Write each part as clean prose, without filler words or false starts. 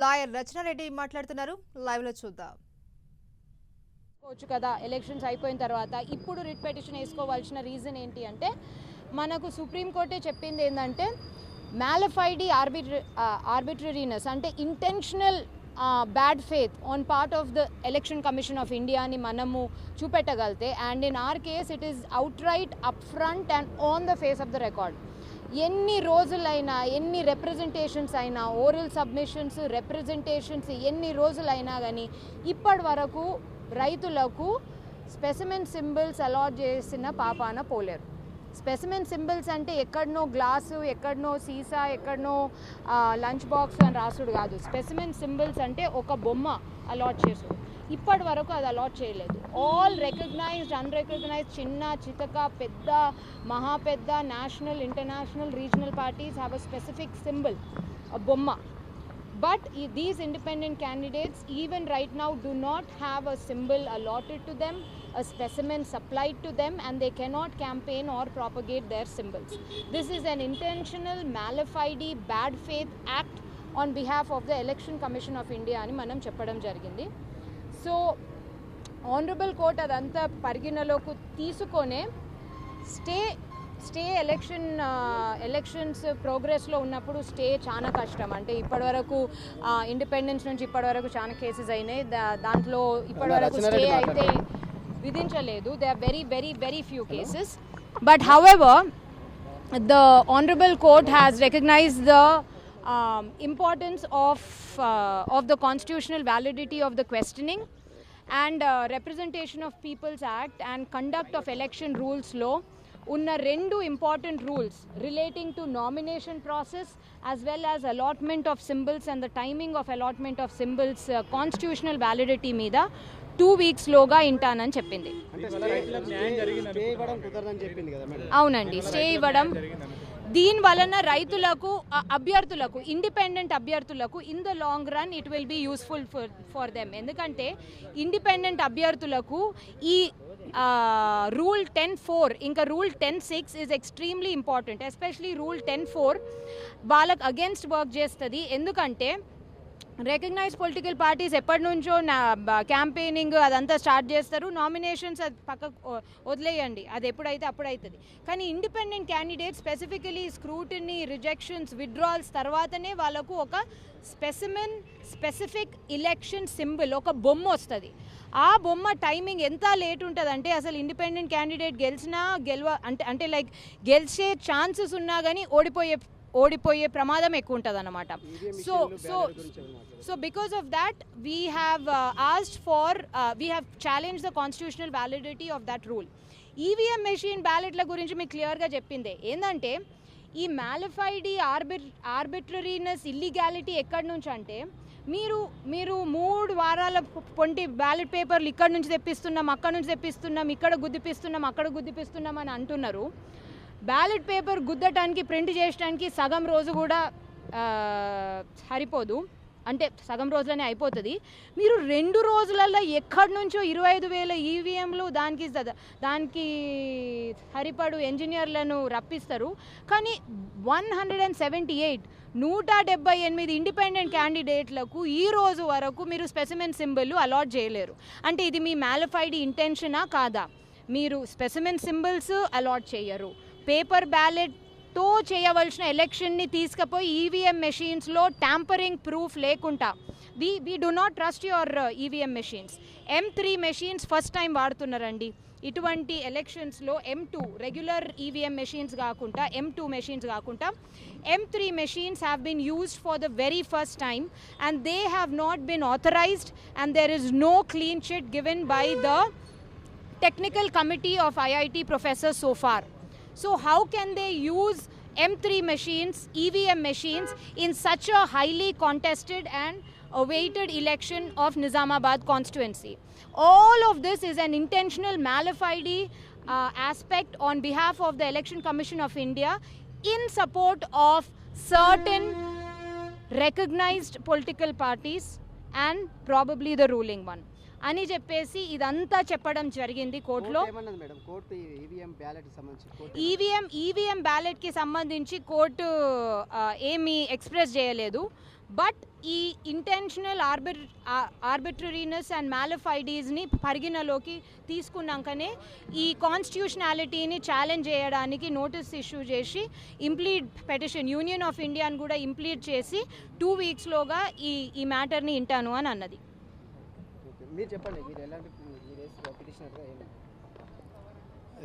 Lawyer Rachana Reddy మాట్లాడుతున్నారు. Live లో చూద్దాం. కదా ఎలక్షన్స్ అయిపోయిన తర్వాత ఇప్పుడు రిట్ పిటిషన్ వేసుకోవాల్సిన రీజన్ ఏంటి అంటే మనకు సుప్రీంకోర్టే చెప్పింది ఏంటంటే మ్యాలిఫైడ్ ఆర్బిట్రరీనెస్ అంటే intentional bad faith on part of the election commission of India అని మనము చూపెట్టగలితే and in our case it is out right up front and on the face of the record. ఎన్ని రోజులైనా ఎన్ని రిప్రజెంటేషన్స్ అయినా oral submissions representations ఎన్ని రోజులైనా కానీ ఇప్పటి వరకు రైతులకు స్పెసిమెన్ సింబల్స్ అలాట్ చేసిన పాపాన పోలేరు. స్పెసిమెన్ సింబల్స్ అంటే ఎక్కడనో గ్లాసు, ఎక్కడనో సీసా, ఎక్కడనో లంచ్ బాక్స్ అని రాసుడు కాదు. స్పెసిమెన్ సింబల్స్ అంటే ఒక బొమ్మ అలాట్ చేసుడు. ఇప్పటి వరకు అది అలాట్ చేయలేదు. ఆల్ రికగ్నైజ్డ్, అన్రికగ్నైజ్డ్, చిన్న, చితక, పెద్ద, మహా పెద్ద, national, international, regional parties have a specific symbol, a బొమ్మ. But these independent candidates even right now do not have a symbol allotted to them, a specimen supplied to them, and they cannot campaign or propagate their symbols. This is an intentional, malified, bad faith act on behalf of the Election Commission of India ani manam cheppadam jarigindi. So honorable court adantha పరిగణలోకి తీసుకొనే stay elections ప్రోగ్రెస్లో ఉన్నప్పుడు stay చాలా కష్టం. అంటే ఇప్పటివరకు independence నుంచి ఇప్పటివరకు చాలా కేసెస్ అయినాయి. దాంట్లో ఇప్పటివరకు స్టే అయితే విధించలేదు. They are very very very few cases. But however the honorable court has recognized the importance of the constitutional validity of the questioning and representation of people's act and conduct of election rules law ఉన్న రెండు important rules relating to nomination process as well as allotment of symbols and the timing of allotment of symbols constitutional validity మీద 2 weeks లోగా ఇంటానని చెప్పింది. అవునండి, stay ఇవ్వడం దీని వలన రైతులకు, అభ్యర్థులకు, ఇండిపెండెంట్ అభ్యర్థులకు in the long run it will be useful for them. ఎందుకంటే ఇండిపెండెంట్ అభ్యర్థులకు ఈ రూల్ 10(4) ఇంకా rule 10(6) is extremely important. Especially rule 10(4) వాళ్ళకు అగేన్స్ట్ వర్క్ చేస్తుంది. ఎందుకంటే రికగ్నైజ్ పొలిటికల్ పార్టీస్ ఎప్పటి నుంచో క్యాంపెయినింగ్ అదంతా స్టార్ట్ చేస్తారు. నామినేషన్స్ అది పక్కకు వదిలేయండి, అది ఎప్పుడైతే అప్పుడవుతుంది. కానీ independent candidate specifically scrutiny, rejections, withdrawals తర్వాతనే వాళ్ళకు ఒక స్పెసిఫిక్ ఎలక్షన్ సింబల్, ఒక బొమ్మ వస్తుంది. ఆ బొమ్మ టైమింగ్ ఎంత లేట్ ఉంటుంది అంటే అసలు ఇండిపెండెంట్ క్యాండిడేట్ గెలిచినా అంటే లైక్ గెలిచే ఛాన్సెస్ ఉన్నా కానీ ఓడిపోయే ప్రమాదం ఎక్కువ ఉంటుంది అన్నమాట. So because of that we have asked for we have challenge the constitutional validity of that rule. EVM machine బ్యాలెట్ల గురించి మీకు క్లియర్గా చెప్పిందే ఏంటంటే ఈ మ్యాలిఫైడ్ ఆర్బిట్రరీనెస్, ఇల్లీగాలిటీ ఎక్కడి నుంచి అంటే మీరు 3 వారాల పొంటి బ్యాలెట్ పేపర్లు ఇక్కడ నుంచి తెప్పిస్తున్నాం, అక్కడ నుంచి తెప్పిస్తున్నాం, ఇక్కడ గుద్దిపిస్తున్నాం, అక్కడ గుద్దిపిస్తున్నాం అని అంటున్నారు. బ్యాలెట్ పేపర్ గుద్దటానికి, ప్రింట్ చేయడానికి సగం రోజు కూడా సరిపోదు, అంటే సగం రోజులనే అయిపోతుంది. మీరు 2 రోజులలో ఎక్కడి నుంచో 25,000 ఈవీఎంలు దానికి సరిపడు ఇంజనీర్లను రప్పిస్తారు. కానీ 178 ఇండిపెండెంట్ క్యాండిడేట్లకు ఈ రోజు వరకు మీరు స్పెసిమెన్ సింబల్ అలాట్ చేయలేరు. అంటే ఇది మీ మ్యాలిఫైడ్ ఇంటెన్షనా కాదా? మీరు స్పెసిమెన్ సింబల్స్ అలాట్ చేయరు. పేపర్ బ్యాలెట్తో చేయవలసిన ఎలక్షన్ని తీసుకుపోయి ఈవీఎం మెషిన్స్లో ట్యాంపరింగ్ ప్రూఫ్ లేకుండా we do not trust your EVM machines. M3 machines first time వాడుతున్నారండి. ఇటువంటి ఎలక్షన్స్లో M2 రెగ్యులర్ ఈవీఎం మెషిన్స్ కాకుండా, M2 మెషిన్స్ కాకుండా M3 machines have been used for the very first time and they have not been authorized and there is no clean chit given by the technical committee of IIT professors so far. So how can they use M3 machines, EVM machines in such a highly contested and awaited election of Nizamabad constituency? All of this is an intentional malified aspect on behalf of the Election Commission of India in support of certain recognized political parties and probably the ruling one. అని చెప్పేసి ఇదంతా చెప్పడం జరిగింది కోర్టులో. EVM బ్యాలెట్కి సంబంధించి court ఏమీ express చేయలేదు. But ఈ ఇంటెన్షనల్ ఆర్బిట్రరీనెస్ అండ్ మ్యాలిఫైడీస్ని పరిగణలోకి తీసుకున్నాకనే ఈ కాన్స్టిట్యూషనాలిటీని ఛాలెంజ్ చేయడానికి నోటీస్ ఇష్యూ చేసి ఇంప్లీడ్ పెటిషన్ యూనియన్ ఆఫ్ ఇండియాని కూడా ఇంప్లీడ్ చేసి 2 వీక్స్లోగా ఈ మ్యాటర్ని ఇంటాను అని అన్నది. మీరు చెప్పండి, మీరు ఎలాంటి పిటిషనర్గా ఏమి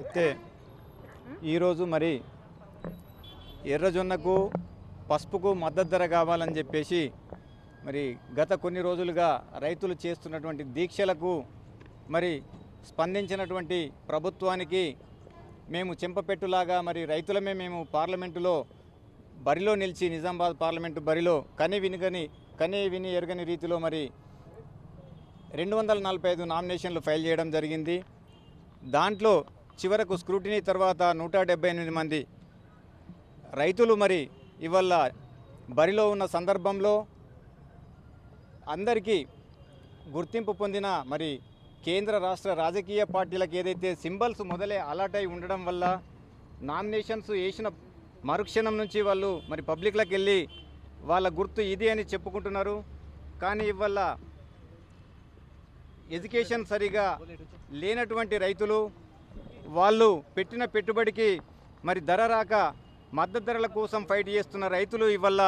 అయితే ఈరోజు మరి ఎర్రజొన్నకు పసుపుకు మద్దతు ధర కావాలని చెప్పేసి మరి గత కొన్ని రోజులుగా రైతులు చేస్తున్నటువంటి దీక్షలకు మరి స్పందించినటువంటి ప్రభుత్వానికి మేము చెంపపెట్టులాగా మరి రైతులమే మేము పార్లమెంటులో బరిలో నిలిచి నిజామాబాద్ పార్లమెంటు బరిలో కని విని ఎరగని రీతిలో మరి 245 నామినేషన్లు ఫైల్ చేయడం జరిగింది. దాంట్లో చివరకు స్క్రూటినీ తర్వాత 178 మంది రైతులు మరి ఇవాళ బరిలో ఉన్న సందర్భంలో అందరికీ గుర్తింపు పొందిన మరి కేంద్ర రాష్ట్ర రాజకీయ పార్టీలకు ఏదైతే సింబల్స్ మొదలే అలాట్ అయి ఉండడం వల్ల నామినేషన్స్ వేసిన మరుక్షణం నుంచి వాళ్ళు మరి పబ్లిక్లకు వెళ్ళి వాళ్ళ గుర్తు ఇది అని చెప్పుకుంటున్నారు. కానీ ఇవాళ ఎడ్యుకేషన్ సరిగా లేనటువంటి రైతులు వాళ్ళు పెట్టిన పెట్టుబడికి మరి ధర రాక మద్దతు ధరల కోసం ఫైట్ చేస్తున్న రైతులు ఇవాళ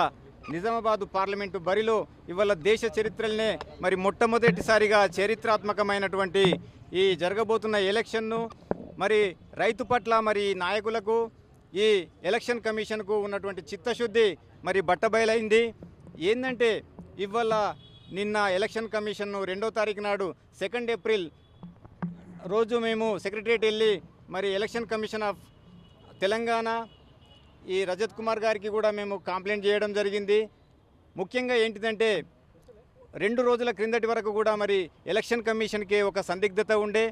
నిజామాబాద్ పార్లమెంటు బరిలో ఇవాళ దేశ చరిత్రలనే మరి మొట్టమొదటిసారిగా చరిత్రాత్మకమైనటువంటి ఈ జరగబోతున్న ఎలక్షన్ను మరి రైతు పట్ల మరి నాయకులకు ఈ ఎలక్షన్ కమిషన్కు ఉన్నటువంటి చిత్తశుద్ధి మరి బట్టబయలైంది. ఏంటంటే ఇవాళ నిన్న ఎలక్షన్ కమిషన్ను 2వ తారీఖు నాడు 2 ఏప్రిల్ రోజు మేము సెక్రటరియట్ వెళ్ళి మరి ఎలక్షన్ కమిషన్ ఆఫ్ తెలంగాణ ఈ రజత్ కుమార్ గారికి కూడా మేము కంప్లైంట్ చేయడం జరిగింది. ముఖ్యంగా ఏంటిదంటే 2 రోజుల క్రిందటి వరకు కూడా మరి ఎలక్షన్ కమిషన్కి ఒక సందిగ్ధత ఉండే,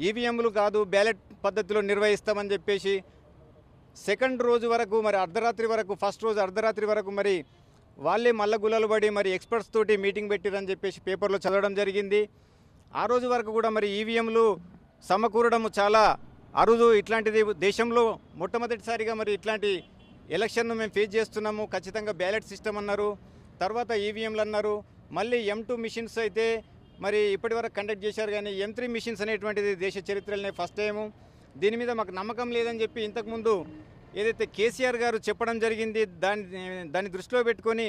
ఈవీఎంలు కాదు బ్యాలెట్ పద్ధతిలో నిర్వహిస్తామని చెప్పేసి 2nd రోజు వరకు మరి అర్ధరాత్రి వరకు ఫస్ట్ రోజు అర్ధరాత్రి వరకు మరి వాళ్ళే మల్ల గుల్లలు పడి మరి ఎక్స్పర్ట్స్ తోటి మీటింగ్ పెట్టిరని చెప్పేసి పేపర్లో చదవడం జరిగింది. ఆ రోజు వరకు కూడా మరి ఈవీఎంలు సమకూరడం చాలా అరుదు. ఇట్లాంటిది దేశంలో మొట్టమొదటిసారిగా మరి ఇట్లాంటి ఎలక్షన్ను మేము ఫేస్ చేస్తున్నాము. ఖచ్చితంగా బ్యాలెట్ సిస్టమ్ అన్నారు, తర్వాత ఈవీఎంలు అన్నారు, మళ్ళీ M2 మిషన్స్ అయితే మరి ఇప్పటివరకు కండక్ట్ చేశారు. కానీ M3 మిషన్స్ అనేటువంటిది దేశ చరిత్రలోనే ఫస్ట్ టైము. దీని మీద మాకు నమ్మకం లేదని చెప్పి ఇంతకుముందు ఏదైతే కేసీఆర్ గారు చెప్పడం జరిగింది దాన్ని దృష్టిలో పెట్టుకొని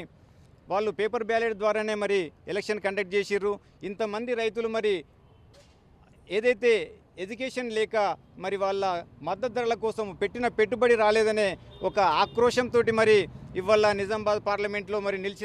వాళ్ళు పేపర్ బ్యాలెట్ ద్వారానే మరి ఎలక్షన్ కండక్ట్ చేసిర్రు. ఇంతమంది రైతులు మరి ఏదైతే ఎడ్యుకేషన్ లేక మరి వాళ్ళ మద్దతు ధరల కోసం పెట్టిన పెట్టుబడి రాలేదనే ఒక ఆక్రోశంతో మరి ఇవాళ నిజామాబాద్ పార్లమెంట్లో మరి నిలిచి